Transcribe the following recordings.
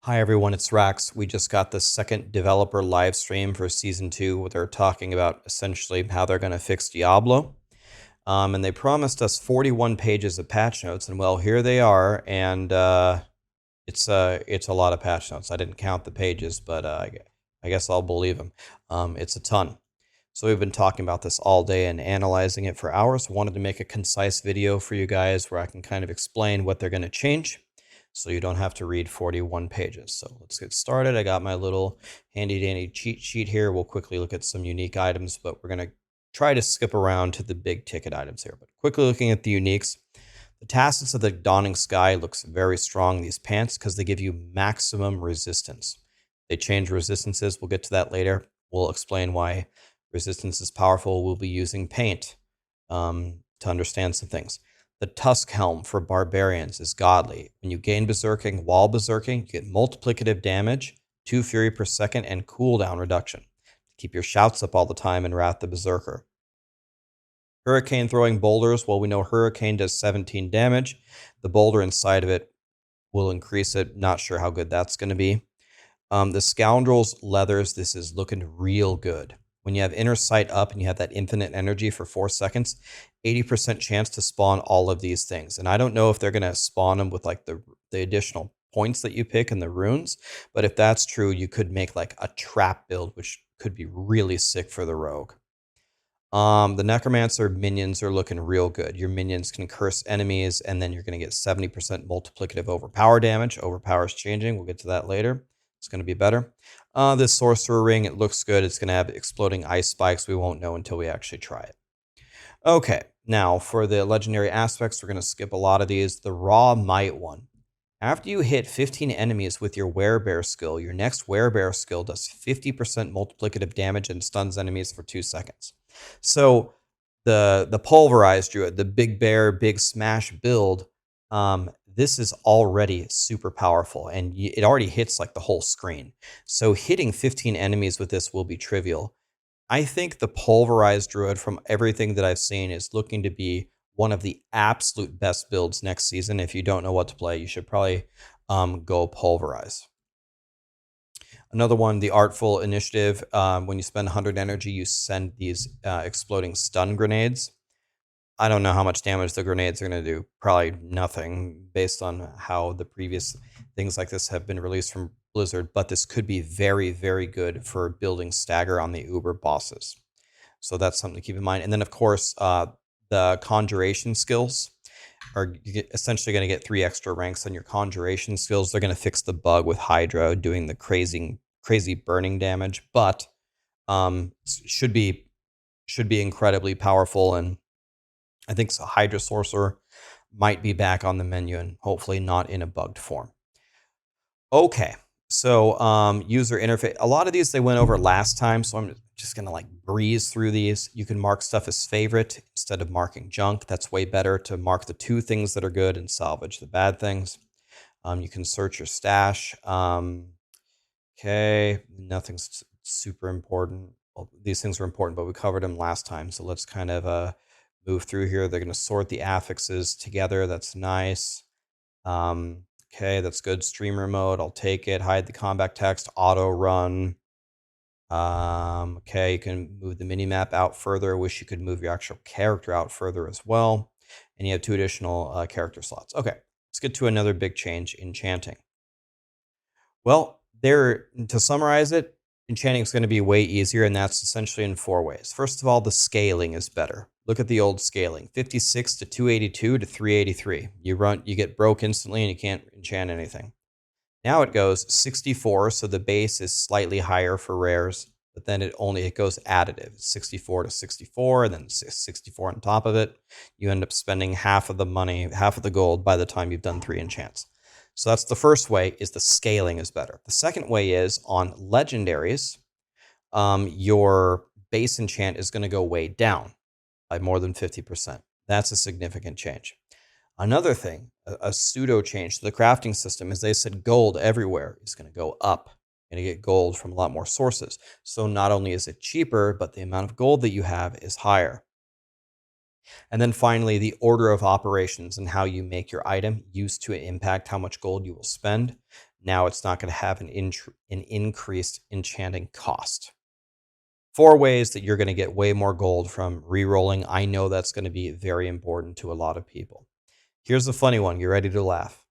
Hi everyone, it's Rax. We just got the second developer live stream for Season 2 where they're talking about essentially how they're going to fix Diablo. And they promised us 41 pages of patch notes, and well, here they are, and it's a lot of patch notes. I didn't count the pages, but I guess I'll believe them. It's a ton. So we've been talking about this all day and analyzing it for hours. Wanted to make a concise video for you guys where I can kind of explain what they're going to change so you don't have to read 41 pages. So let's get started. I got my little handy dandy cheat sheet here. We'll quickly look at some unique items, but we're going to try to skip around to the big ticket items here. But quickly looking at the uniques, the tassets of the Dawning Sky looks very strong, these pants, because they give you maximum resistance. They change resistances. We'll get to that later. We'll explain why resistance is powerful. We'll be using paint to understand some things. The Tusk Helm for Barbarians is godly. When you gain Berserking while Berserking, you get multiplicative damage, 2 Fury per second, and cooldown reduction. Keep your shouts up all the time in Wrath the Berserker. Hurricane throwing boulders. Well, we know Hurricane does 17 damage. The boulder inside of it will increase it. Not sure how good that's going to be. The Scoundrel's Leathers. This is looking real good. When you have Inner Sight up and you have that infinite energy for 4 seconds, 80% chance to spawn all of these things. And I don't know if they're going to spawn them with like the additional points that you pick in the runes. But if that's true, you could make like a trap build, which could be really sick for the rogue. The Necromancer minions are looking real good. Your minions can curse enemies, and then you're going to get 70% multiplicative overpower damage. Overpower is changing. We'll get to that later. It's going to be better. This Sorcerer Ring, it looks good. It's going to have exploding ice spikes. We won't know until we actually try it. Okay, now for the legendary aspects, we're going to skip a lot of these. The Raw Might one. After you hit 15 enemies with your Werebear skill, your next Werebear skill does 50% multiplicative damage and stuns enemies for 2 seconds. So the Pulverized Druid, the Big Bear, Big Smash build, this is already super powerful, and it already hits like the whole screen. So hitting 15 enemies with this will be trivial. I think the Pulverized Druid, from everything that I've seen, is looking to be one of the absolute best builds next season. If you don't know what to play, you should probably go Pulverize. Another one, the Artful Initiative. When you spend 100 energy, you send these exploding stun grenades. I don't know how much damage the grenades are going to do. Probably nothing based on how the previous things like this have been released from Blizzard. But this could be very, very good for building stagger on the Uber bosses. So that's something to keep in mind. And then, of course, the Conjuration skills are essentially going to get 3 extra ranks on your Conjuration skills. They're going to fix the bug with Hydra doing the crazy burning damage. But should be incredibly powerful, and I think Hydra Sorcerer might be back on the menu and hopefully not in a bugged form. Okay, so user interface. A lot of these they went over last time, so I'm just going to like breeze through these. You can mark stuff as favorite instead of marking junk. That's way better to mark the 2 things that are good and salvage the bad things. You can search your stash. Okay, nothing's super important. Well, these things are important, but we covered them last time, so let's kind of move through here. They're going to sort the affixes together. That's nice. Okay, that's good. Streamer mode, I'll take it. Hide the combat text, auto run. Okay, you can move the minimap out further. Wish you could move your actual character out further as well. And you have 2 additional character slots. Okay, let's get to another big change, Enchanting. Well, to summarize it, Enchanting is going to be way easier, and that's essentially in 4 ways. First of all, the scaling is better. Look at the old scaling, 56 to 282 to 383. You get broke instantly and you can't enchant anything. Now it goes 64, so the base is slightly higher for rares, but then it goes additive. It's 64 to 64, and then 64 on top of it. You end up spending half of the money, half of the gold by the time you've done 3 enchants. So that's the first way, is the scaling is better. The second way is on legendaries, your base enchant is going to go way down by more than 50%. That's a significant change. Another thing, a pseudo change to the crafting system, is they said gold everywhere is going to go up. You're going to get gold from a lot more sources. So not only is it cheaper, but the amount of gold that you have is higher. And then finally, the order of operations and how you make your item used to impact how much gold you will spend. Now it's not going to have an increased enchanting cost. 4 ways that you're going to get way more gold from re-rolling. I know that's going to be very important to a lot of people. Here's the funny one. You ready to laugh?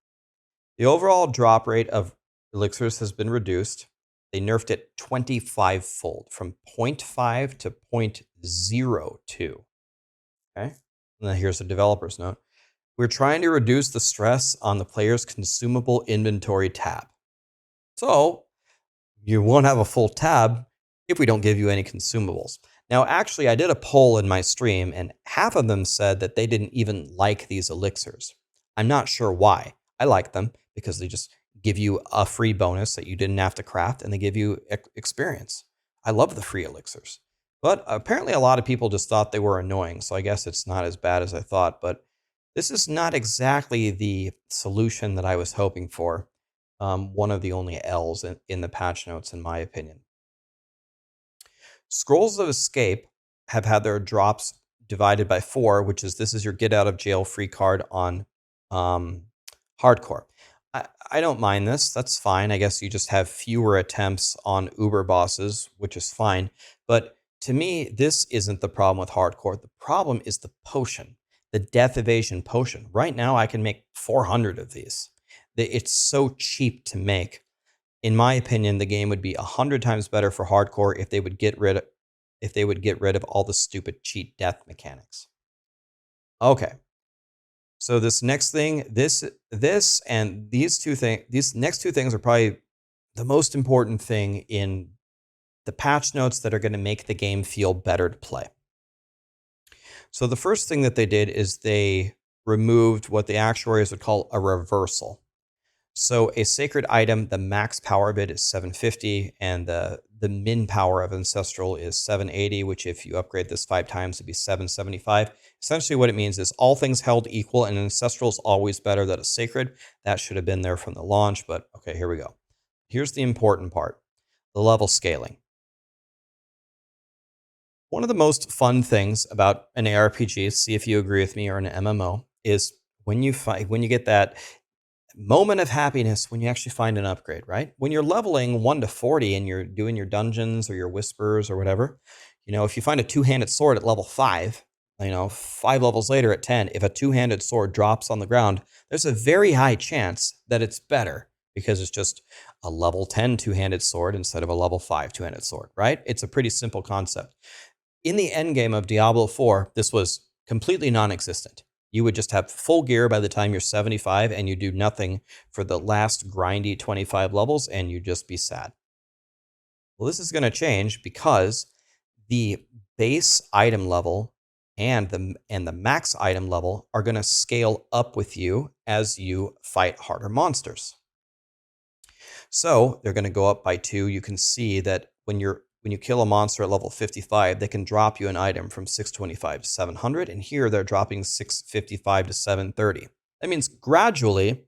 The overall drop rate of elixirs has been reduced. They nerfed it 25-fold, from 0.5 to 0.02. Okay? And then here's the developer's note. We're trying to reduce the stress on the player's consumable inventory tab. So you won't have a full tab if we don't give you any consumables. Now, actually, I did a poll in my stream, and half of them said that they didn't even like these elixirs. I'm not sure why. I like them because they just give you a free bonus that you didn't have to craft, and they give you experience. I love the free elixirs. But apparently a lot of people just thought they were annoying, so I guess it's not as bad as I thought. But this is not exactly the solution that I was hoping for. One of the only L's in the patch notes, in my opinion. Scrolls of Escape have had their drops divided by 4, which is this is your get out of jail free card on hardcore. I don't mind this. That's fine. I guess you just have fewer attempts on Uber bosses, which is fine. But to me, this isn't the problem with hardcore. The problem is the potion, the death evasion potion. Right now, I can make 400 of these. It's so cheap to make. In my opinion, the game would be 100 times better for hardcore if they would get rid of all the stupid cheat death mechanics. Okay. So this next thing, this and these next two things are probably the most important thing in the patch notes that are going to make the game feel better to play. So the first thing that they did is they removed what the actuaries would call a reversal. So a sacred item, the max power of it is 750, and the min power of Ancestral is 780, which if you upgrade this 5 times, it'd be 775. Essentially what it means is all things held equal, and Ancestral is always better than a sacred. That should have been there from the launch, but okay, here we go. Here's the important part, the level scaling. One of the most fun things about an ARPG, see if you agree with me, or an MMO, is when you get that moment of happiness when you actually find an upgrade, right? When you're leveling 1 to 40 and you're doing your dungeons or your whispers or whatever, if you find a two-handed sword at level 5, 5 levels later at 10, if a two-handed sword drops on the ground, there's a very high chance that it's better because it's just a level 10 two-handed sword instead of a level 5 two-handed sword, right? It's a pretty simple concept. In the end game of Diablo 4, this was completely non-existent. You would just have full gear by the time you're 75, and you do nothing for the last grindy 25 levels, and you just be sad. Well, this is going to change because the base item level and the max item level are going to scale up with you as you fight harder monsters. So they're going to go up by 2. You can see that when you kill a monster at level 55, they can drop you an item from 625 to 700, and here they're dropping 655 to 730. That means gradually,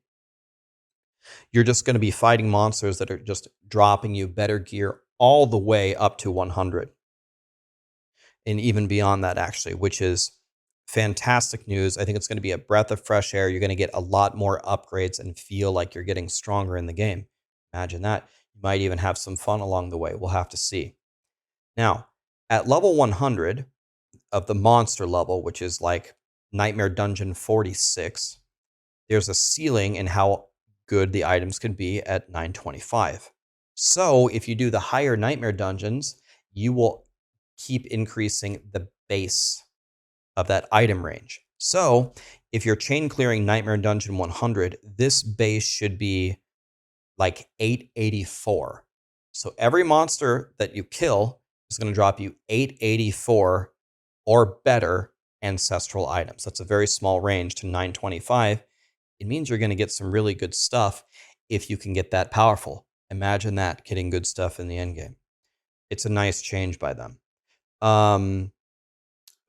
you're just going to be fighting monsters that are just dropping you better gear all the way up to 100. And even beyond that, actually, which is fantastic news. I think it's going to be a breath of fresh air. You're going to get a lot more upgrades and feel like you're getting stronger in the game. Imagine that. You might even have some fun along the way. We'll have to see. Now, at level 100 of the monster level, which is like Nightmare Dungeon 46, there's a ceiling in how good the items can be at 925. So if you do the higher Nightmare Dungeons, you will keep increasing the base of that item range. So if you're chain clearing Nightmare Dungeon 100, this base should be like 884. So every monster that you kill is going to drop you 884 or better ancestral items. That's a very small range to 925. It means you're going to get some really good stuff if you can get that powerful. Imagine that, getting good stuff in the end game. It's a nice change by them.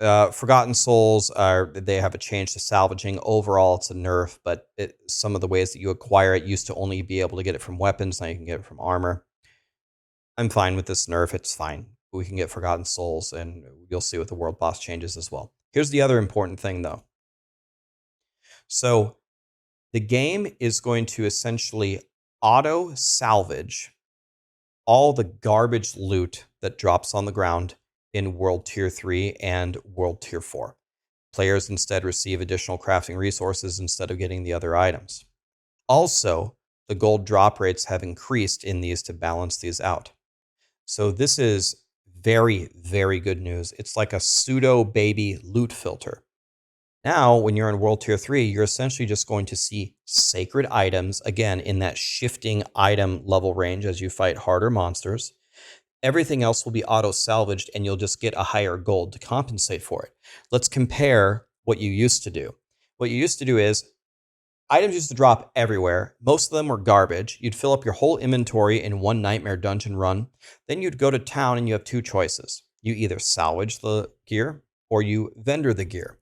Forgotten Souls they have a change to salvaging. Overall, it's a nerf, but some of the ways that you acquire it used to only be able to get it from weapons. Now you can get it from armor. I'm fine with this nerf. It's fine. We can get Forgotten Souls, and you'll see with the world boss changes as well. Here's the other important thing, though. So the game is going to essentially auto salvage all the garbage loot that drops on the ground in World Tier 3 and World Tier 4. Players instead receive additional crafting resources instead of getting the other items. Also, the gold drop rates have increased in these to balance these out. So this is very, very good news. It's like a pseudo baby loot filter. Now, when you're in World Tier 3, you're essentially just going to see sacred items, again, in that shifting item level range as you fight harder monsters. Everything else will be auto-salvaged, and you'll just get a higher gold to compensate for it. Let's compare what you used to do. What you used to do is, items used to drop everywhere. Most of them were garbage. You'd fill up your whole inventory in one Nightmare Dungeon run. Then you'd go to town, and you have two choices. You either salvage the gear, or you vendor the gear.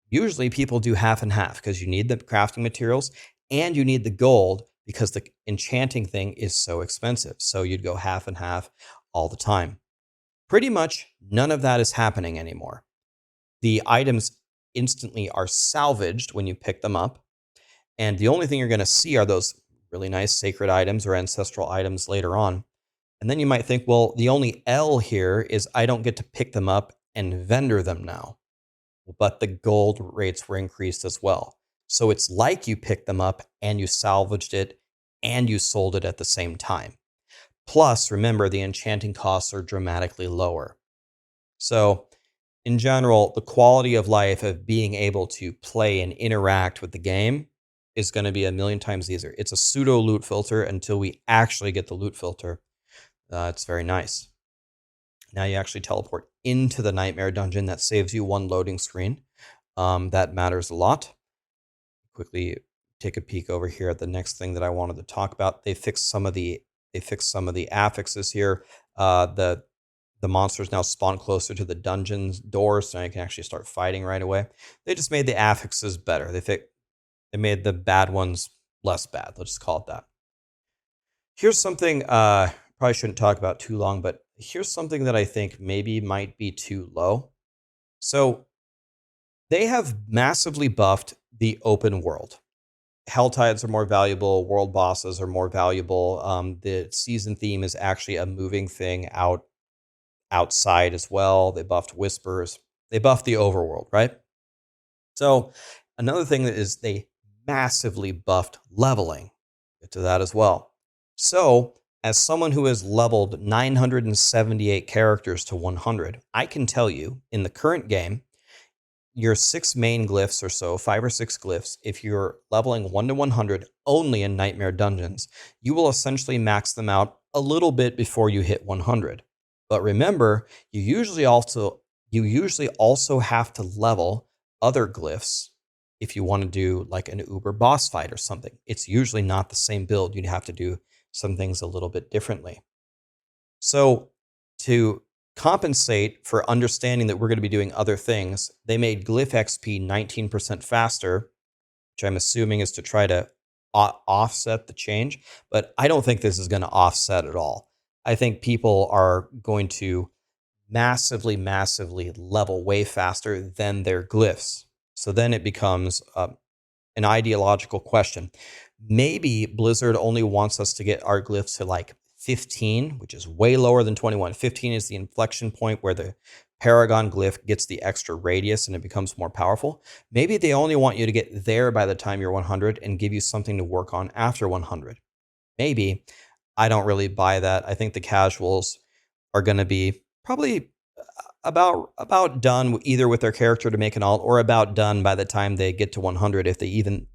Usually people do half and half because you need the crafting materials and you need the gold because the enchanting thing is so expensive. So you'd go half and half all the time. Pretty much none of that is happening anymore. The items instantly are salvaged when you pick them up. And the only thing you're going to see are those really nice sacred items or ancestral items later on. And then you might think, well, the only L here is I don't get to pick them up and vendor them now. But the gold rates were increased as well. So it's like you picked them up and you salvaged it and you sold it at the same time. Plus, remember, the enchanting costs are dramatically lower. So in general, the quality of life of being able to play and interact with the game is going to be a million times easier. It's a pseudo loot filter until we actually get the loot filter. It's very nice. Now you actually teleport into the Nightmare Dungeon. That saves you one loading screen. That matters a lot. Quickly take a peek over here at the next thing that I wanted to talk about. They fixed some of the affixes here. The monsters now spawn closer to the dungeon's doors, so you can actually start fighting right away. They just made the affixes better. They made the bad ones less bad. Let's just call it that. Here's something probably shouldn't talk about too long, but here's something that I think maybe might be too low. So they have massively buffed the open world. Helltides are more valuable. World bosses are more valuable. The season theme is actually a moving thing outside as well. They buffed whispers. They buffed the overworld, right? So another thing that is they massively buffed leveling. Get to that as well. So as someone who has leveled 978 characters to 100, I can tell you in the current game, your 6 main glyphs or so, 5 or 6 glyphs, if you're leveling 1 to 100 only in Nightmare Dungeons, you will essentially max them out a little bit before you hit 100. But remember, you usually also have to level other glyphs if you want to do like an uber boss fight or something. It's usually not the same build. You'd have to do some things a little bit differently. So to compensate for understanding that we're going to be doing other things, they made glyph XP 19% faster, which I'm assuming is to try to offset the change. But I don't think this is going to offset at all. I think people are going to massively, massively level way faster than their glyphs. So then it becomes an ideological question. Maybe Blizzard only wants us to get our glyphs to like 15, which is way lower than 21. 15 is the inflection point where the Paragon glyph gets the extra radius and it becomes more powerful. Maybe they only want you to get there by the time you're 100 and give you something to work on after 100. Maybe. I don't really buy that. I think the casuals are going to be probably about done either with their character to make an alt or about done by the time they get to 100 if they even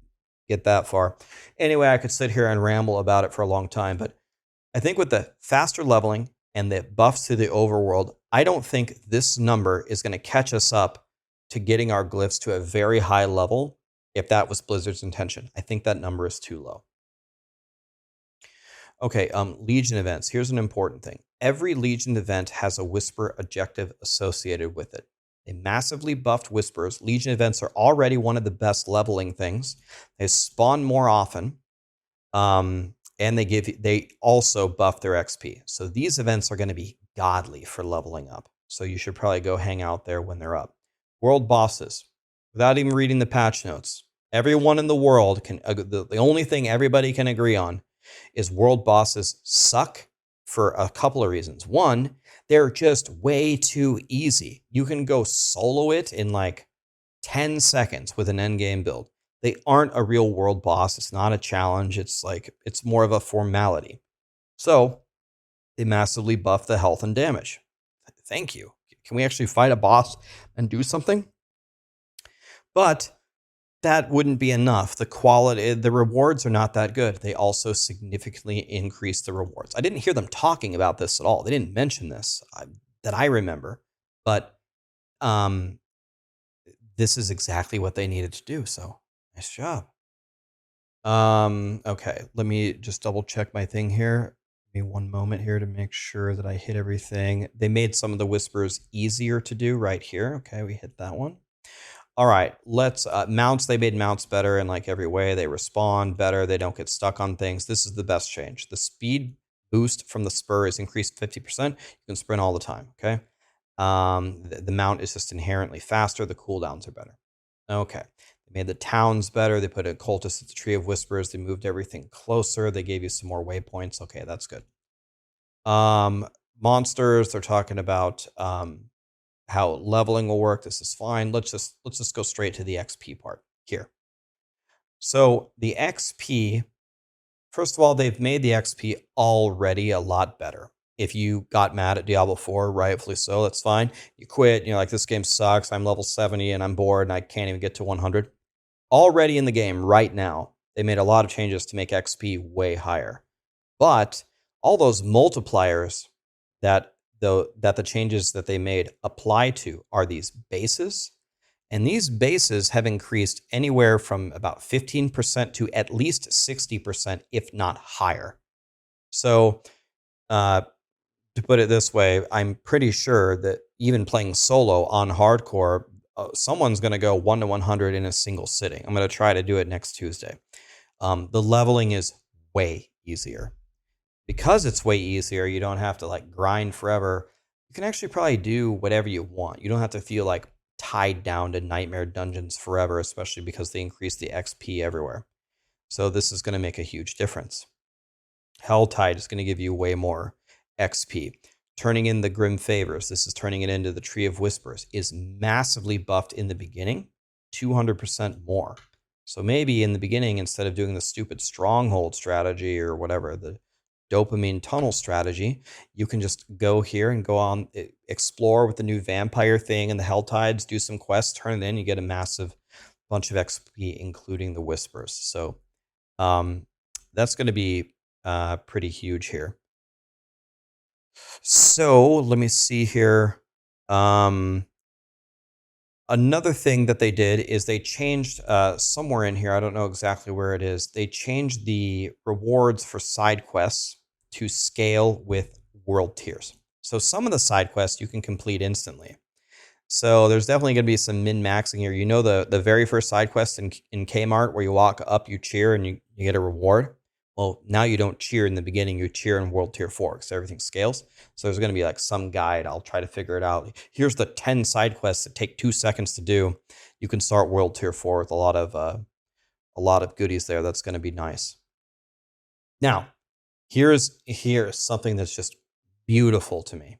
get that far. Anyway, I could sit here and ramble about it for a long time, but I think with the faster leveling and the buffs to the overworld, I don't think this number is going to catch us up to getting our glyphs to a very high level if that was Blizzard's intention. I think that number is too low. Okay, Legion events. Here's an important thing. Every Legion event has a Whisper objective associated with it. They massively buffed Whispers. Legion events are already one of the best leveling things. They spawn more often, and they also buff their XP. So these events are going to be godly for leveling up. So you should probably go hang out there when they're up. World bosses. Without even reading the patch notes, everyone in the world can. The only thing everybody can agree on is world bosses suck for a couple of reasons. One, they're just way too easy. You can go solo it in like 10 seconds with an endgame build. They aren't a real world boss. It's not a challenge. It's more of a formality. So they massively buff the health and damage. Thank you. Can we actually fight a boss and do something? But that wouldn't be enough. The rewards are not that good. They also significantly increase the rewards. I didn't hear them talking about this at all. They didn't mention this that I remember, but this is exactly what they needed to do. So nice job. Okay, let me just double check my thing here. Give me one moment here to make sure that I hit everything. They made some of the whispers easier to do right here. Okay, we hit that one. All right, let's mounts. They made mounts better in like every way. They respond better. They don't get stuck on things. This is the best change. The speed boost from the spur is increased 50%. You can sprint all the time. Okay. The mount is just inherently faster. The cooldowns are better. Okay. They made the towns better. They put a cultist at the Tree of Whispers. They moved everything closer. They gave you some more waypoints. Okay, that's good. Monsters. They're talking about how leveling will work. This is fine. Let's just go straight to the XP part here. So the XP, first of all, they've made the XP already a lot better. If you got mad at Diablo 4, rightfully so, that's fine. You quit, you're like, this game sucks. I'm level 70 and I'm bored and I can't even get to 100. Already in the game right now, they made a lot of changes to make XP way higher. But all those multipliers that the changes that they made apply to are these bases. And these bases have increased anywhere from about 15% to at least 60%, if not higher. So to put it this way, I'm pretty sure that even playing solo on hardcore, someone's going to go 1 to 100 in a single sitting. I'm going to try to do it next Tuesday. The leveling is way easier. Because it's way easier, you don't have to like grind forever. You can actually probably do whatever you want. You don't have to feel like tied down to nightmare dungeons forever, especially because they increase the XP everywhere. So this is going to make a huge difference. Helltide is going to give you way more XP. Turning in the Grim Favors, this is turning it into the Tree of Whispers, is massively buffed in the beginning, 200% more. So maybe in the beginning, instead of doing the stupid stronghold strategy or whatever, the dopamine tunnel strategy, you can just go here and go on, explore with the new vampire thing and the Helltides, do some quests, turn it in, you get a massive bunch of XP, including the Whispers. So that's going to be pretty huge here. So let me see here. Another thing that they did is they changed somewhere in here, I don't know exactly where it is, they changed the rewards for side quests to scale with world tiers. So some of the side quests you can complete instantly. So there's definitely going to be some min-maxing here. You know the very first side quest in Kmart where you walk up, you cheer, and you get a reward? Well, now you don't cheer in the beginning, you cheer in World Tier 4 because everything scales. So there's going to be like some guide. I'll try to figure it out. Here's the 10 side quests that take 2 seconds to do. You can start World Tier 4 with a lot of goodies there. That's going to be nice. Now, here's something that's just beautiful to me.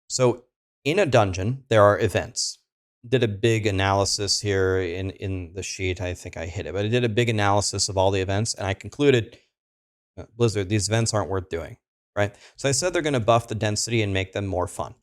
So in a dungeon, there are events. Did a big analysis here in the sheet. I think I hit it, but I did a big analysis of all the events, and I concluded, Blizzard, these events aren't worth doing, right? So I said they're going to buff the density and make them more fun.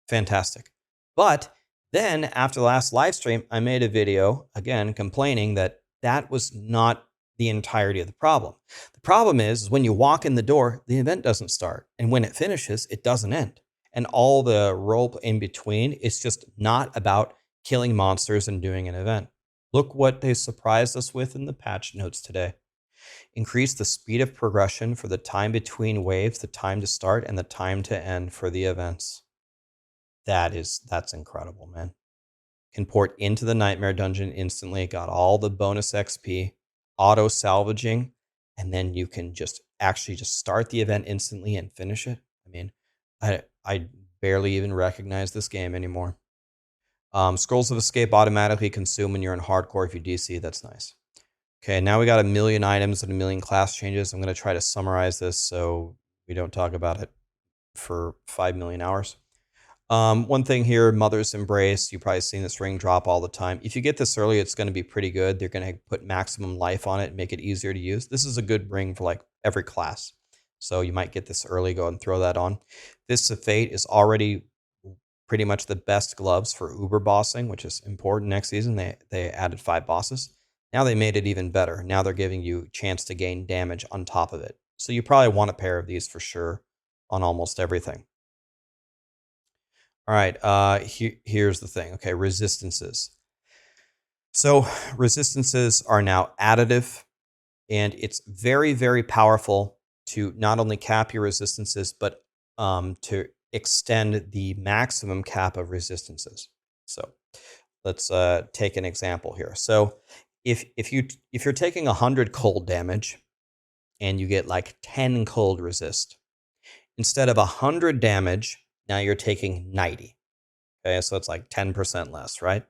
Fantastic. But then after the last live stream, I made a video, again, complaining that that was not the entirety of the problem. The problem is when you walk in the door, the event doesn't start. And when it finishes, it doesn't end. And all the rope in between is just not about killing monsters and doing an event. Look what they surprised us with in the patch notes today. Increase the speed of progression for the time between waves, the time to start, and the time to end for the events. That's incredible, man. Can port into the Nightmare Dungeon instantly, got all the bonus XP, auto salvaging, and then you can just start the event instantly and finish it. I mean, I barely even recognize this game anymore. Scrolls of Escape automatically consume when you're in hardcore if you DC. That's nice. Okay, now we got a million items and a million class changes. I'm going to try to summarize this so we don't talk about it for 5 million hours. One thing here, Mother's Embrace. You've probably seen this ring drop all the time. If you get this early, it's going to be pretty good. They're going to put maximum life on it and make it easier to use. This is a good ring for like every class. So you might get this early, go and throw that on. This of Fate is already pretty much the best gloves for Uber bossing, which is important next season. They added 5 bosses. Now they made it even better. Now they're giving you a chance to gain damage on top of it. So you probably want a pair of these for sure on almost everything. All right, here's the thing. Okay, resistances. So resistances are now additive, and it's very, very powerful to not only cap your resistances, but to extend the maximum cap of resistances. So let's take an example here. So if you're taking 100 cold damage and you get like 10 cold resist, instead of 100 damage, now you're taking 90. Okay, so it's like 10% less, right?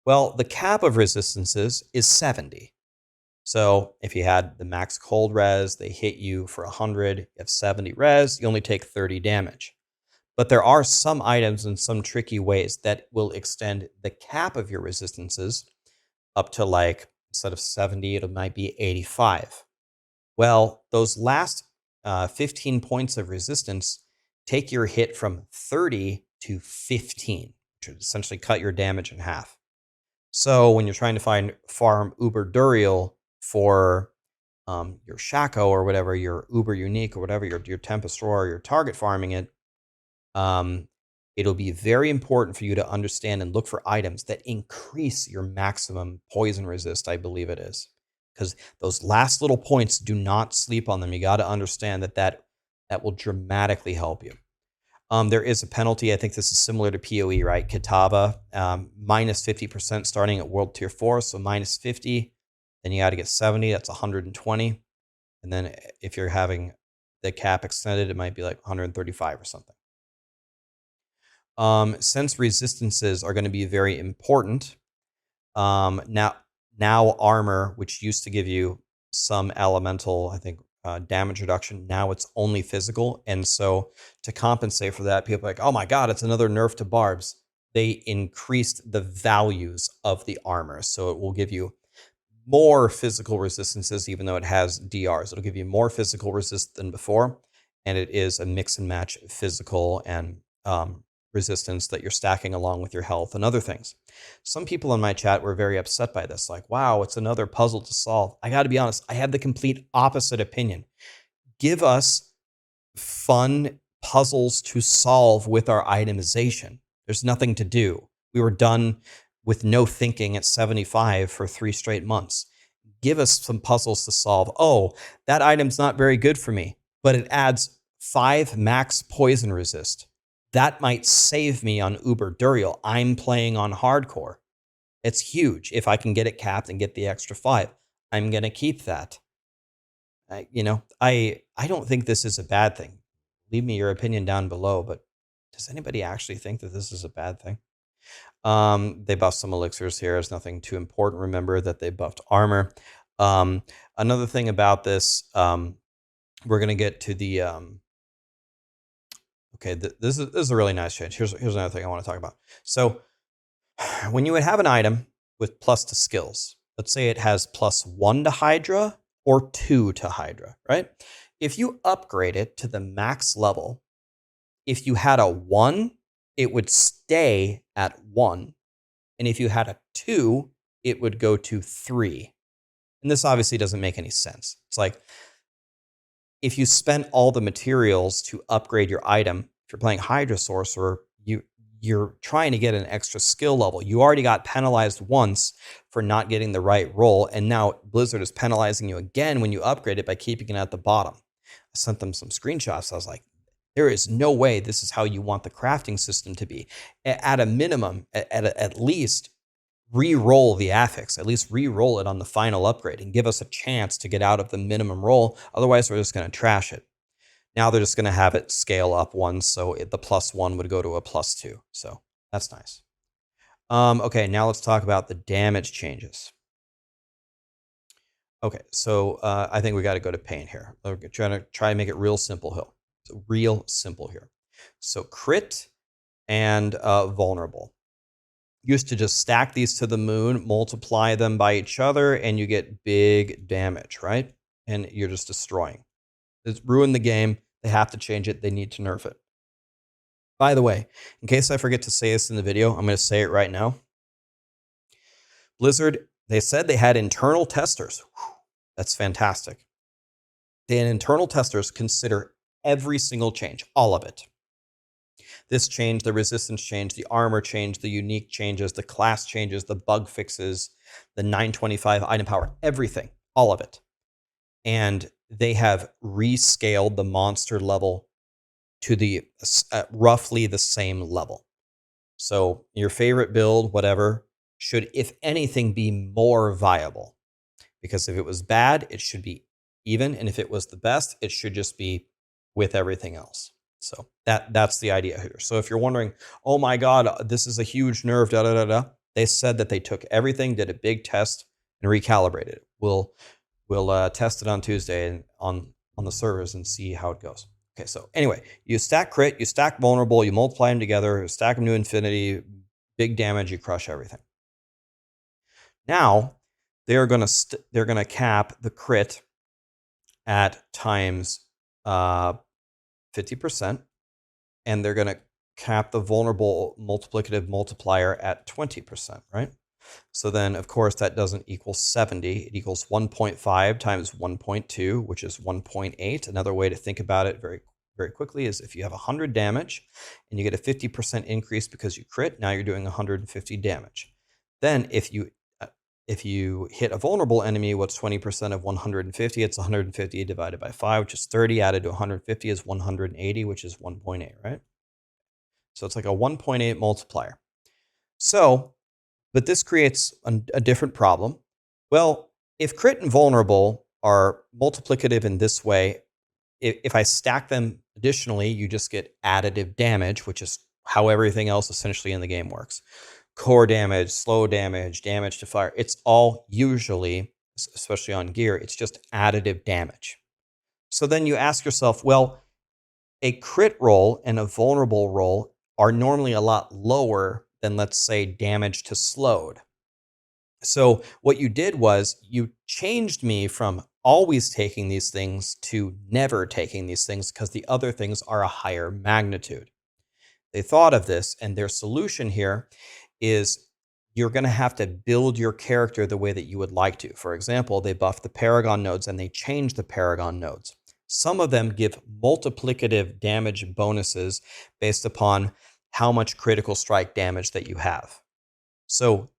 Well, the cap of resistances is 70. So if you had the max cold res, they hit you for 100, you have 70 res, you only take 30 damage. But there are some items in some tricky ways that will extend the cap of your resistances up to like, instead of 70, it might be 85. Well, those last 15 points of resistance take your hit from 30 to 15, which would essentially cut your damage in half. So when you're trying to farm Uber Duriel for your Shaco or whatever, your Uber Unique or whatever, your Tempest Roar, your target farming it, it'll be very important for you to understand and look for items that increase your maximum poison resist, I believe it is. Because those last little points, do not sleep on them. You got to understand that will dramatically help you. There is a penalty. I think this is similar to PoE, right? Kitava, minus 50% starting at World Tier 4, so minus 50. Then you got to get 70. That's 120. And then if you're having the cap extended, it might be like 135 or something. Since resistances are going to be very important, now armor, which used to give you some elemental, I think, damage reduction, now it's only physical. And so to compensate for that, people are like, oh my God, it's another nerf to barbs. They increased the values of the armor. So it will give you more physical resistances, even though it has DRs. It'll give you more physical resist than before. And it is a mix and match physical and resistance that you're stacking along with your health and other things. Some people in my chat were very upset by this, like, wow, it's another puzzle to solve. I got to be honest, I have the complete opposite opinion. Give us fun puzzles to solve with our itemization. There's nothing to do. We were done with no thinking at 75 for 3 straight months. Give us some puzzles to solve. Oh, that item's not very good for me, but it adds 5 max poison resist. That might save me on Uber Duriel. I'm playing on hardcore. It's huge. If I can get it capped and get the extra 5, I'm going to keep that. I don't think this is a bad thing. Leave me your opinion down below, but does anybody actually think that this is a bad thing? They buffed some elixirs here. It's nothing too important. Remember that they buffed armor. Another thing about this, we're going to get to the... Okay, this is a really nice change. Here's another thing I want to talk about. So when you would have an item with plus to skills, let's say it has +1 to Hydra or 2 to Hydra, right? If you upgrade it to the max level, if you had a 1, it would stay at 1. And if you had a 2, it would go to 3. And this obviously doesn't make any sense. It's like, if you spent all the materials to upgrade your item, if you're playing Hydra Sorcerer, you're trying to get an extra skill level. You already got penalized once for not getting the right roll, and now Blizzard is penalizing you again when you upgrade it by keeping it at the bottom. I sent them some screenshots. I was like, there is no way this is how you want the crafting system to be. At a minimum, at least re-roll the affix, at least re-roll it on the final upgrade and give us a chance to get out of the minimum roll. Otherwise, we're just going to trash it. Now they're just going to have it scale up 1, so the +1 would go to a +2. So that's nice. Okay, now let's talk about the damage changes. Okay, so I think we got to go to paint here. We're trying to try and make it real simple here. So real simple here. So crit and vulnerable. Used to just stack these to the moon, multiply them by each other, and you get big damage, right? And you're just destroying. It's ruined the game. They have to change it. They need to nerf it. By the way, in case I forget to say this in the video, I'm going to say it right now. Blizzard, they said they had internal testers. Whew, that's fantastic. They had internal testers consider every single change, all of it. This change, the resistance change, the armor change, the unique changes, the class changes, the bug fixes, the 925 item power, everything, all of it. And they have rescaled the monster level to the roughly the same level. So your favorite build, whatever, should, if anything, be more viable. Because if it was bad, it should be even. And if it was the best, it should just be with everything else. So that's the idea here. So if you're wondering, oh my God, this is a huge nerf, da da da da, they said that they took everything, did a big test, and recalibrated it. We'll test it on Tuesday and on the servers and see how it goes. Okay, so anyway, you stack crit, you stack vulnerable, you multiply them together, stack them to infinity, big damage, you crush everything. Now they're gonna cap the crit at times 50%, and they're gonna cap the vulnerable multiplicative multiplier at 20%, right? So then, of course, that doesn't equal 70. It equals 1.5 times 1.2, which is 1.8. Another way to think about it very, very quickly is if you have 100 damage and you get a 50% increase because you crit, now you're doing 150 damage. Then if you hit a vulnerable enemy, what's 20% of 150? It's 150 divided by 5, which is 30. Added to 150 is 180, which is 1.8, right? So it's like a 1.8 multiplier. So, but this creates a different problem. Well, if crit and vulnerable are multiplicative in this way, if I stack them additionally, you just get additive damage, which is how everything else essentially in the game works. Core damage, slow damage, damage to fire. It's all usually, especially on gear, it's just additive damage. So then you ask yourself, well, a crit roll and a vulnerable roll are normally a lot lower than, let's say, damage to slowed. So what you did was you changed me from always taking these things to never taking these things because the other things are a higher magnitude. They thought of this, and their solution here is you're going to have to build your character the way that you would like to. For example, they buffed the Paragon nodes and they changed the Paragon nodes. Some of them give multiplicative damage bonuses based upon how much critical strike damage that you have. So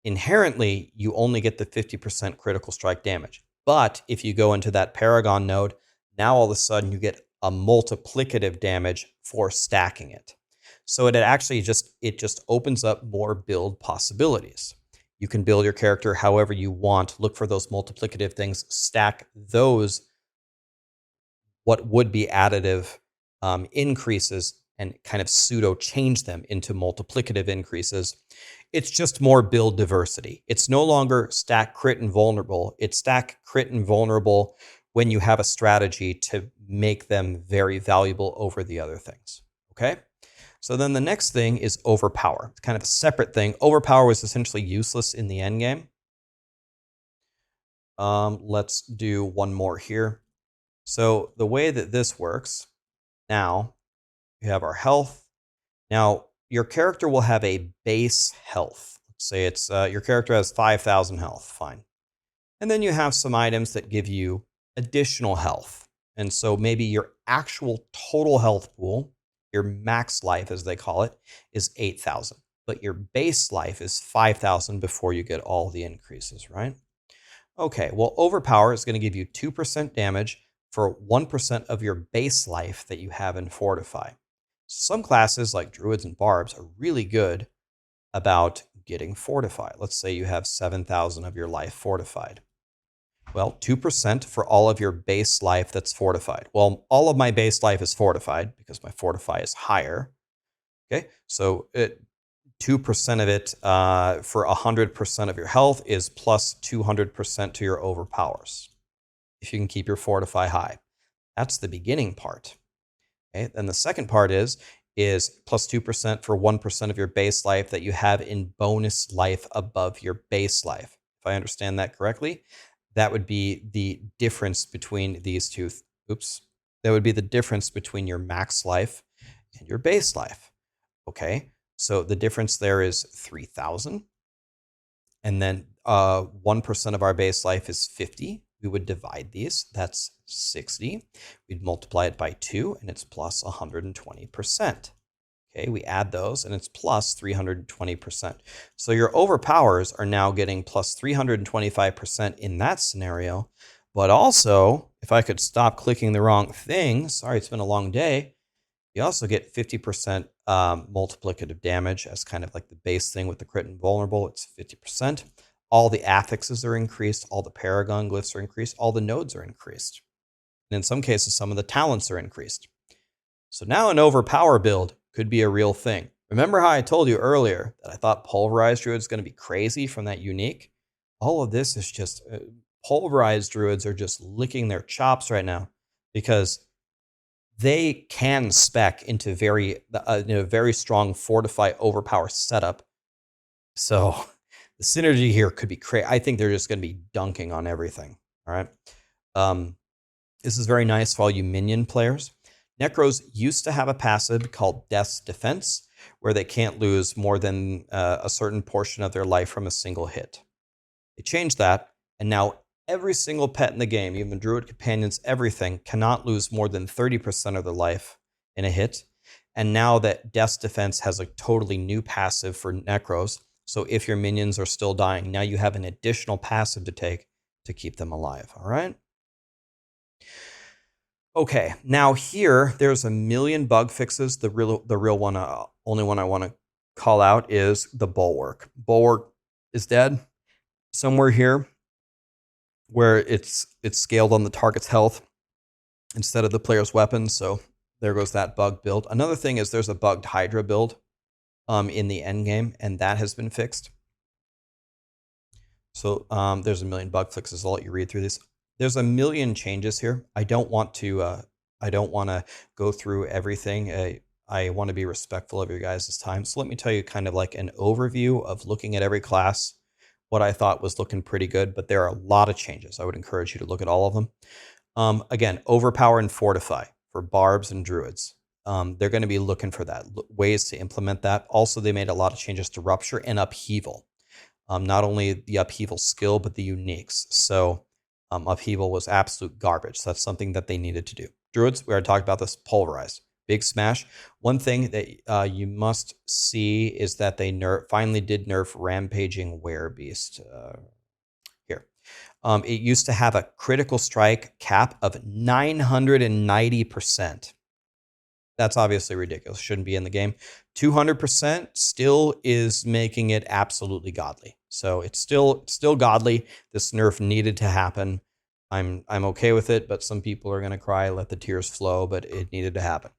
inherently, you only get the 50% critical strike damage. But if you go into that Paragon node, now all of a sudden you get a multiplicative damage for stacking it. So it actually just opens up more build possibilities. You can build your character however you want, look for those multiplicative things, stack those, what would be additive increases, and kind of pseudo change them into multiplicative increases. It's just more build diversity. It's no longer stack crit and vulnerable. It's stack crit and vulnerable when you have a strategy to make them very valuable over the other things. Okay? So then the next thing is overpower. It's kind of a separate thing. Overpower was essentially useless in the end game. Let's do one more here. So the way that this works, now we have our health. Now your character will have a base health. Let's say it's your character has 5,000 health, fine. And then you have some items that give you additional health. And so maybe your actual total health pool, your max life as they call it, is 8,000. But your base life is 5,000 before you get all the increases, right? Okay, well, overpower is going to give you 2% damage for 1% of your base life that you have in Fortify. Some classes like Druids and Barbs are really good about getting Fortify. Let's say you have 7,000 of your life fortified. Well, 2% for all of your base life that's fortified. Well, all of my base life is fortified because my Fortify is higher. Okay, so 2% of it for 100% of your health is plus 200% to your overpowers. If you can keep your fortify high. That's the beginning part. Okay? Then the second part is plus 2% for 1% of your base life that you have in bonus life above your base life. If I understand that correctly, that would be the difference between these two. That would be the difference between your max life and your base life. Okay, so the difference there is 3,000. And then 1% of our base life is 50. We would divide these. That's 60. We'd multiply it by 2, and it's plus 120%. Okay, we add those, and it's plus 320%. So your overpowers are now getting plus 325% in that scenario. But also, if I could stop clicking the wrong thing, sorry, it's been a long day, you also get 50% multiplicative damage as kind of like the base thing with the crit and vulnerable. It's 50%. All the affixes are increased. All the paragon glyphs are increased. All the nodes are increased. And in some cases, some of the talents are increased. So now an overpower build could be a real thing. Remember how I told you earlier that I thought pulverized druids is going to be crazy from that unique? All of this is just pulverized druids are just licking their chops right now because they can spec into very strong fortify overpower setup. So the synergy here could be crazy. I think they're just going to be dunking on everything. All right. This is very nice for all you minion players. Necros used to have a passive called Death's Defense, where they can't lose more than a certain portion of their life from a single hit. They changed that, and now every single pet in the game, even druid companions, everything, cannot lose more than 30% of their life in a hit. And now that Death's Defense has a totally new passive for Necros, so if your minions are still dying, now you have an additional passive to take to keep them alive, all right? Okay, now here, there's a million bug fixes. The real one, only one I want to call out is the Bulwark. Bulwark is dead. Somewhere here, where it's scaled on the target's health instead of the player's weapons. So there goes that bug build. Another thing is there's a bugged Hydra build in the end game, and that has been fixed. So there's a million bug fixes. I'll let you read through this. There's a million changes here. I don't want to go through everything. I want to be respectful of your guys' time. So let me tell you kind of like an overview of looking at every class, what I thought was looking pretty good, but there are a lot of changes. I would encourage you to look at all of them. Again, overpower and fortify for barbs and druids. They're going to be looking for that, ways to implement that. Also, they made a lot of changes to rupture and upheaval. Not only the upheaval skill, but the uniques. So upheaval was absolute garbage. So that's something that they needed to do. Druids, we already talked about this, pulverized. Big smash. One thing that you must see is that they finally did nerf Rampaging Werebeast. Here. It used to have a critical strike cap of 990%. That's obviously ridiculous. Shouldn't be in the game. 200% still is making it absolutely godly. So it's still godly. This nerf needed to happen. I'm okay with it, but some people are going to cry, let the tears flow, but it needed to happen.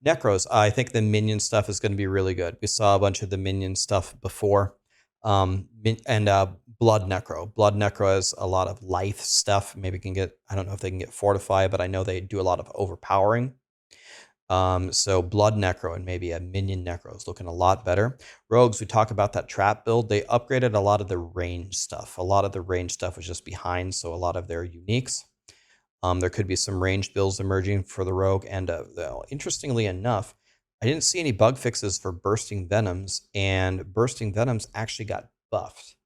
Necros, I think the minion stuff is going to be really good. We saw a bunch of the minion stuff before. Blood Necro. Blood Necro has a lot of life stuff. Maybe can get, I don't know if they can get Fortify, but I know they do a lot of overpowering. So Blood Necro and maybe a Minion Necro is looking a lot better. Rogues, we talk about that trap build. They upgraded a lot of the range stuff. A lot of the range stuff was just behind, so a lot of their uniques. There could be some ranged builds emerging for the Rogue. And interestingly enough, I didn't see any bug fixes for Bursting Venoms, and Bursting Venoms actually got buffed.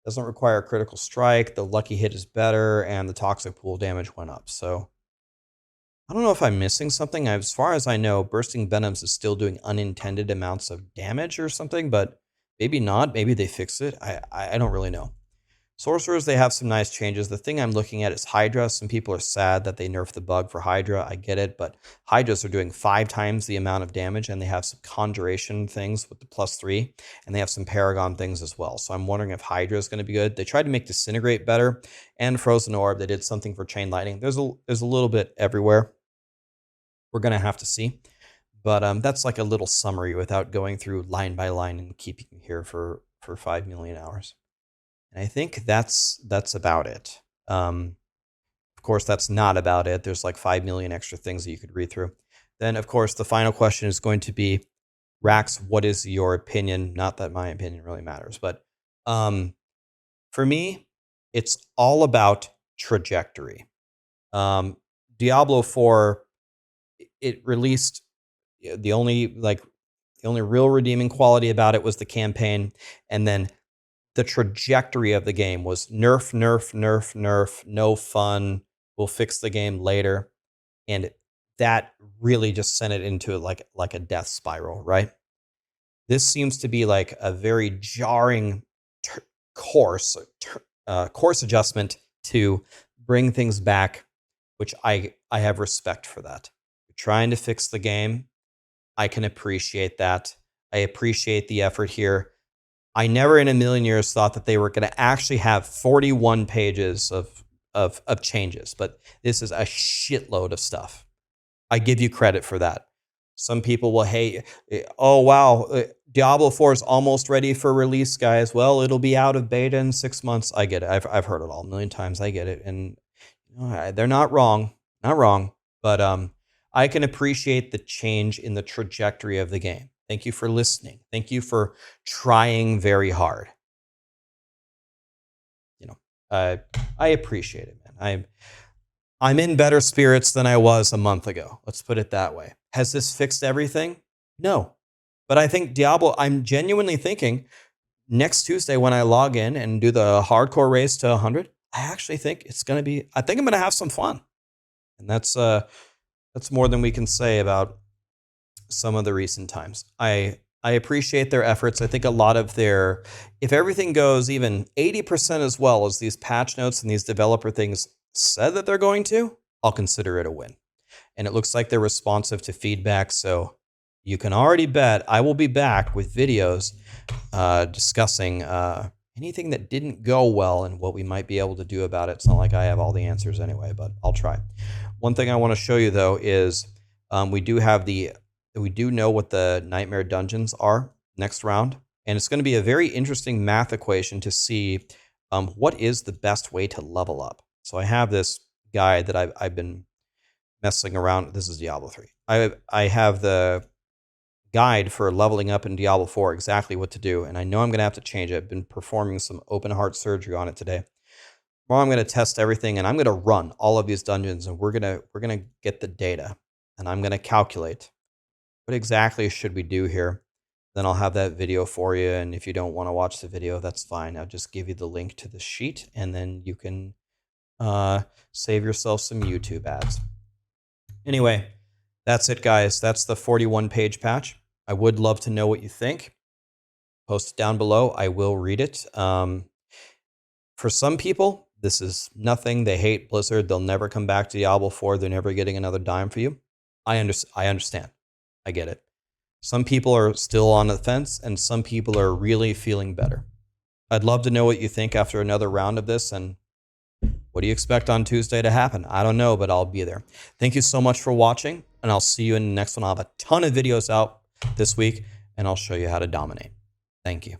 Doesn't require a critical strike, the lucky hit is better, and the toxic pool damage went up. So I don't know if I'm missing something. As far as I know, Bursting Venoms is still doing unintended amounts of damage or something, but maybe not. Maybe they fix it. I don't really know. Sorcerers, they have some nice changes. The thing I'm looking at is Hydra. Some people are sad that they nerfed the bug for Hydra. I get it, but Hydras are doing 5 times the amount of damage, and they have some conjuration things with the +3, and they have some Paragon things as well. So I'm wondering if Hydra is going to be good. They tried to make Disintegrate better, and Frozen Orb. They did something for Chain Lightning. There's a little bit everywhere. We're going to have to see. But that's like a little summary without going through line by line and keeping you here for 5 million hours. And I think that's about it. Of course, that's not about it. There's like 5 million extra things that you could read through. Then, of course, the final question is going to be, Rax, what is your opinion? Not that my opinion really matters, but for me, it's all about trajectory. Diablo 4, it released, the only real redeeming quality about it was the campaign, and then the trajectory of the game was nerf, nerf, nerf, nerf, no fun. We'll fix the game later. And that really just sent it into like a death spiral, right? This seems to be like a very jarring course adjustment to bring things back, which I have respect for that. You're trying to fix the game. I can appreciate that. I appreciate the effort here. I never in a million years thought that they were going to actually have 41 pages of changes, but this is a shitload of stuff. I give you credit for that. Some people will hate, oh, wow, Diablo 4 is almost ready for release, guys. Well, it'll be out of beta in 6 months. I get it. I've heard it all a million times. I get it. And they're not wrong. But I can appreciate the change in the trajectory of the game. Thank you for listening. Thank you for trying very hard. I appreciate it, man. I'm in better spirits than I was a month ago. Let's put it that way. Has this fixed everything? No. But I think Diablo, I'm genuinely thinking next Tuesday when I log in and do the hardcore race to 100, I actually think it's going to be, I think I'm going to have some fun. And that's more than we can say about some of the recent times. I appreciate their efforts. I think a lot of their, if everything goes even 80% as well as these patch notes and these developer things said that they're going to, I'll consider it a win. And it looks like they're responsive to feedback. So you can already bet I will be back with videos discussing anything that didn't go well and what we might be able to do about it. It's not like I have all the answers anyway, but I'll try. One thing I want to show you though is we do know what the nightmare dungeons are next round. And it's going to be a very interesting math equation to see what is the best way to level up. So I have this guide that I've been messing around. This is Diablo 3. I have the guide for leveling up in Diablo 4, exactly what to do. And I know I'm going to have to change it. I've been performing some open heart surgery on it today. Well, I'm going to test everything and I'm going to run all of these dungeons and we're going to get the data and I'm going to calculate what exactly should we do here. Then I'll have that video for you. And if you don't want to watch the video, that's fine. I'll just give you the link to the sheet and then you can save yourself some YouTube ads. Anyway, that's it, guys. That's the 41-page patch. I would love to know what you think. Post it down below. I will read it. For some people, this is nothing. They hate Blizzard. They'll never come back to Diablo 4. They're never getting another dime for you. I understand. I get it. Some people are still on the fence, and some people are really feeling better. I'd love to know what you think after another round of this, and what do you expect on Tuesday to happen? I don't know, but I'll be there. Thank you so much for watching, and I'll see you in the next one. I'll have a ton of videos out this week, and I'll show you how to dominate. Thank you.